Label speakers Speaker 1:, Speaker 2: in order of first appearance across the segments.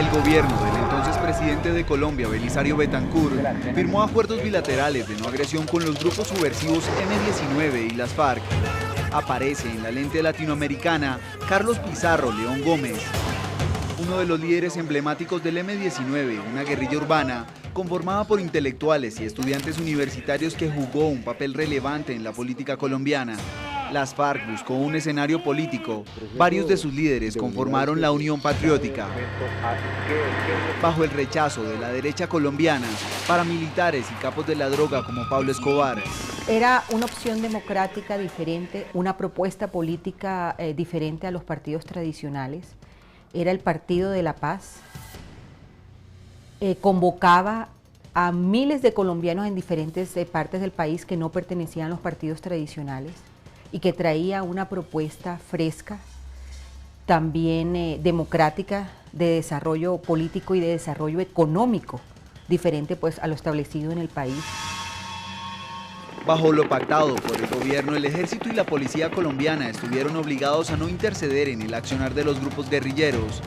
Speaker 1: El gobierno del entonces presidente de Colombia, Belisario Betancur, firmó acuerdos bilaterales de no agresión con los grupos subversivos M-19 y las FARC. Aparece en la lente latinoamericana Carlos Pizarro León Gómez, uno de los líderes emblemáticos del M-19, una guerrilla urbana conformada por intelectuales y estudiantes universitarios que jugó un papel relevante en la política colombiana. Las FARC buscó un escenario político. Varios de sus líderes conformaron la Unión Patriótica. Bajo el rechazo de la derecha colombiana, paramilitares y capos de la droga como Pablo Escobar.
Speaker 2: Era una opción democrática diferente, una propuesta política diferente a los partidos tradicionales. Era el Partido de la Paz. Convocaba a miles de colombianos en diferentes partes del país que no pertenecían a los partidos tradicionales y que traía una propuesta fresca, también democrática, de desarrollo político y de desarrollo económico, diferente pues a lo establecido en el país.
Speaker 1: Bajo lo pactado por el gobierno, el ejército y la policía colombiana estuvieron obligados a no interceder en el accionar de los grupos guerrilleros.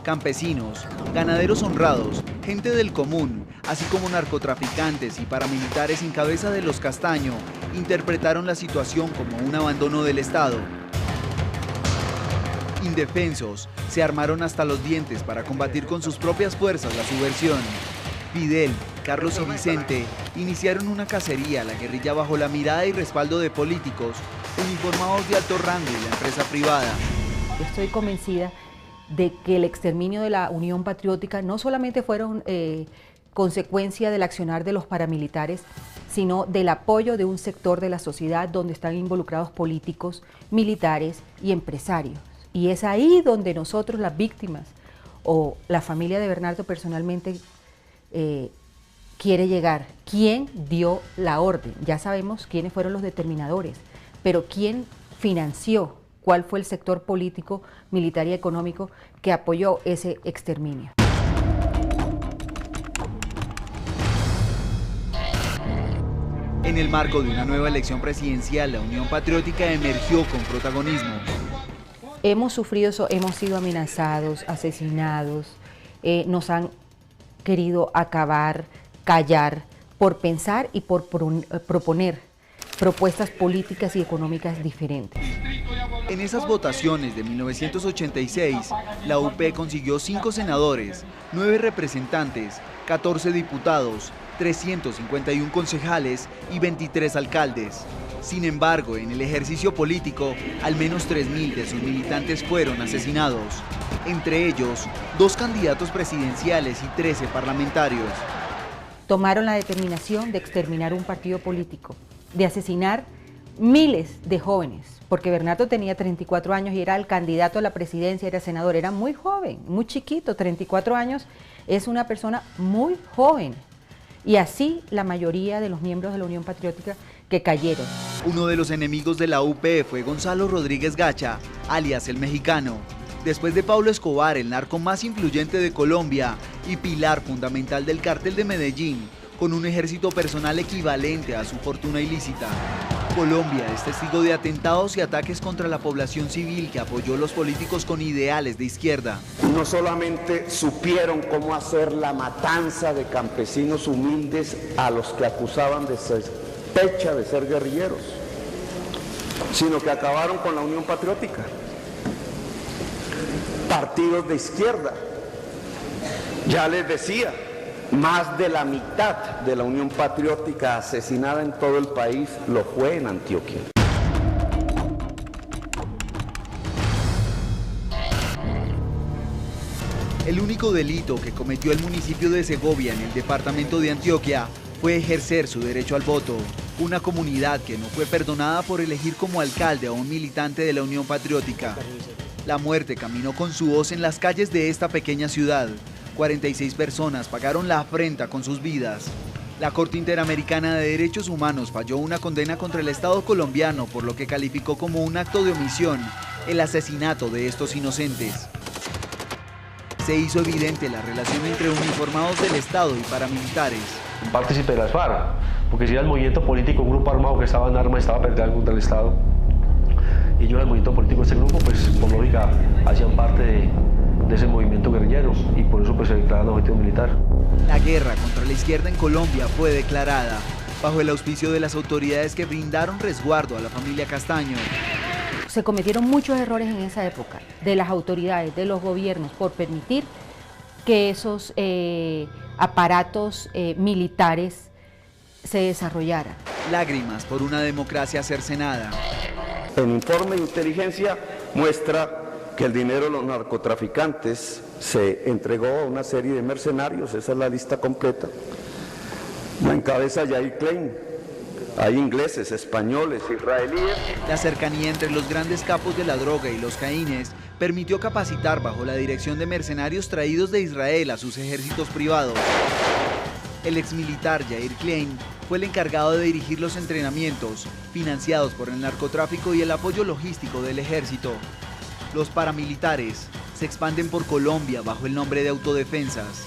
Speaker 1: Campesinos, ganaderos honrados, gente del común, así como narcotraficantes y paramilitares en cabeza de los Castaño, interpretaron la situación como un abandono del Estado. Indefensos, se armaron hasta los dientes para combatir con sus propias fuerzas la subversión. Fidel, Carlos y Vicente iniciaron una cacería a la guerrilla bajo la mirada y respaldo de políticos, uniformados de alto rango y la empresa privada.
Speaker 2: Yo estoy convencida de que el exterminio de la Unión Patriótica no solamente fueron consecuencia del accionar de los paramilitares, sino del apoyo de un sector de la sociedad donde están involucrados políticos, militares y empresarios. Y es ahí donde nosotros, las víctimas, o la familia de Bernardo personalmente, quiere llegar. ¿Quién dio la orden? Ya sabemos quiénes fueron los determinadores, pero ¿quién financió? ¿Cuál fue el sector político, militar y económico que apoyó ese exterminio?
Speaker 1: En el marco de una nueva elección presidencial, la Unión Patriótica emergió con protagonismo.
Speaker 2: Hemos sufrido eso, hemos sido amenazados, asesinados, nos han querido acabar, callar, por pensar y por proponer propuestas políticas y económicas diferentes.
Speaker 1: En esas votaciones de 1986, la UP consiguió 5 senadores, 9 representantes, 14 diputados, 351 concejales y 23 alcaldes. Sin embargo, en el ejercicio político, al menos 3.000 de sus militantes fueron asesinados. Entre ellos, 2 candidatos presidenciales y 13 parlamentarios.
Speaker 2: Tomaron la determinación de exterminar un partido político, de asesinar miles de jóvenes, porque Bernardo tenía 34 años y era el candidato a la presidencia, era senador, era muy joven, muy chiquito, 34 años, es una persona muy joven. Y así la mayoría de los miembros de la Unión Patriótica que cayeron.
Speaker 1: Uno de los enemigos de la UP fue Gonzalo Rodríguez Gacha, alias el Mexicano. Después de Pablo Escobar, el narco más influyente de Colombia y pilar fundamental del cártel de Medellín, con un ejército personal equivalente a su fortuna ilícita. Colombia es testigo de atentados y ataques contra la población civil que apoyó a los políticos con ideales de izquierda.
Speaker 3: No solamente supieron cómo hacer la matanza de campesinos humildes a los que acusaban de sospecha de ser guerrilleros, sino que acabaron con la Unión Patriótica. Partidos de izquierda. Ya les decía, más de la mitad de la Unión Patriótica asesinada en todo el país lo fue en Antioquia.
Speaker 1: El único delito que cometió el municipio de Segovia en el departamento de Antioquia fue ejercer su derecho al voto. Una comunidad que no fue perdonada por elegir como alcalde a un militante de la Unión Patriótica. La muerte caminó con su voz en las calles de esta pequeña ciudad. 46 personas pagaron la afrenta con sus vidas. La Corte Interamericana de Derechos Humanos falló una condena contra el Estado colombiano por lo que calificó como un acto de omisión el asesinato de estos inocentes. Se hizo evidente la relación entre uniformados del Estado y paramilitares.
Speaker 4: Partícipe de las FARC, porque si era el movimiento político, un grupo armado que estaba en armas, estaba peleando contra el Estado. Y yo era el movimiento político de ese grupo, pues por lógica hacían parte de ese movimiento guerrillero y por eso pues se declararon objetivo militar.
Speaker 1: La guerra contra la izquierda en Colombia fue declarada bajo el auspicio de las autoridades que brindaron resguardo a la familia Castaño.
Speaker 2: Se cometieron muchos errores en esa época de las autoridades, de los gobiernos, por permitir que esos aparatos militares se desarrollaran.
Speaker 1: Lágrimas por una democracia cercenada.
Speaker 3: El informe de inteligencia muestra que el dinero de los narcotraficantes se entregó a una serie de mercenarios, esa es la lista completa. La encabeza Yair Klein. Hay ingleses, españoles, israelíes.
Speaker 1: La cercanía entre los grandes capos de la droga y los caínes permitió capacitar bajo la dirección de mercenarios traídos de Israel a sus ejércitos privados. El exmilitar Yair Klein fue el encargado de dirigir los entrenamientos, financiados por el narcotráfico y el apoyo logístico del ejército. Los paramilitares se expanden por Colombia bajo el nombre de autodefensas.